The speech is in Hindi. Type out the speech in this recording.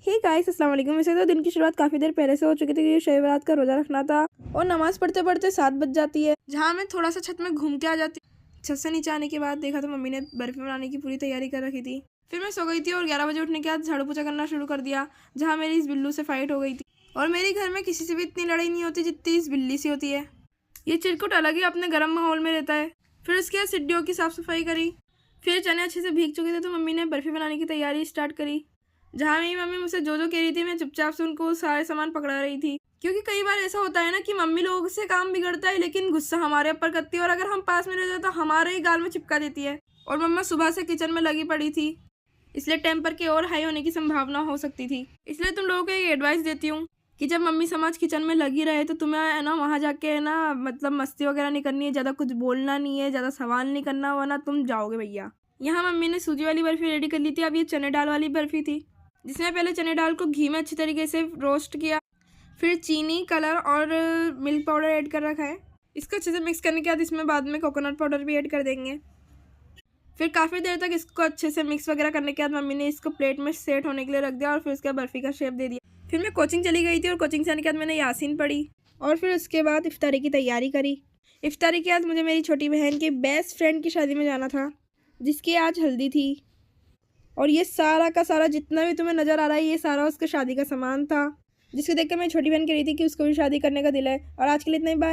हे गाइस अस्सलाम वालेकुम। वैसे तो दिन की शुरुआत काफ़ी देर पहले से हो चुकी थी क्योंकि शब बारात का रोज़ा रखना था और नमाज़ पढ़ते पढ़ते 7 बज जाती है, जहाँ मैं थोड़ा सा छत में घूम के आ जाती। छत से नीचे आने के बाद देखा तो मम्मी ने बर्फ़ी बनाने की पूरी तैयारी कर रखी थी। फिर मैं सो गई थी और 11 बजे उठने के बाद झाड़ू पोछा करना शुरू कर दिया, जहाँ मेरी इस बिल्लू से फाइट हो गई थी। और मेरे घर में किसी से भी इतनी लड़ाई नहीं होती जितनी इस बिल्ली से होती है। ये चिरकुट अलग ही अपने गर्म माहौल में रहता है। फिर उसके बाद सीढ़ियों की साफ़ सफाई करी। फिर चने अच्छे से भीग चुके थे तो मम्मी ने बर्फ़ी बनाने की तैयारी स्टार्ट करी। जहाँ मेरी मम्मी मुझसे जो जो कह रही थी मैं चुपचाप से उनको सारे सामान पकड़ा रही थी, क्योंकि कई बार ऐसा होता है ना कि मम्मी लोगों से काम बिगड़ता है लेकिन गुस्सा हमारे ऊपर करती है और अगर हम पास में रह जाए तो हमारे ही गाल में चिपका देती है। और मम्मा सुबह से किचन में लगी पड़ी थी, इसलिए टेम्पर के और हाई होने की संभावना हो सकती थी। इसलिए तुम लोगों को एक एडवाइस देती हूँ कि जब मम्मी समाज किचन में लगी रहे तो तुम्हें है ना वहाँ जाके है ना मतलब मस्ती वगैरह नहीं करनी है, ज़्यादा कुछ बोलना नहीं है, ज़्यादा सवाल नहीं करना वरना तुम जाओगे भैया। यहाँ मम्मी ने सूजी वाली बर्फ़ी रेडी कर ली थी। अब ये चने दाल वाली बर्फ़ी थी, जिसमें पहले चने दाल को घी में अच्छी तरीके से रोस्ट किया, फिर चीनी, कलर और मिल्क पाउडर ऐड कर रखा है। इसको अच्छे से मिक्स करने के बाद इसमें बाद में कोकोनट पाउडर भी ऐड कर देंगे। फिर काफ़ी देर तक इसको अच्छे से मिक्स वगैरह करने के बाद मम्मी ने इसको प्लेट में सेट होने के लिए रख दिया और फिर उसके बाद बर्फ़ी का शेप दे दिया। फिर मैं कोचिंग चली गई थी और कोचिंग से आने के बाद मैंने यासीन पढ़ी और फिर उसके बाद इफ्तारी की तैयारी करी। इफ्तारी के बाद मुझे मेरी छोटी बहन की बेस्ट फ्रेंड की शादी में जाना था, जिसकी आज हल्दी थी। और ये सारा का सारा जितना भी तुम्हें नज़र आ रहा है ये सारा उसके शादी का सामान था, जिसको देख कर मेरी छोटी बहन कह रही थी कि उसको भी शादी करने का दिल है। और आज के लिए इतना ही, बाय।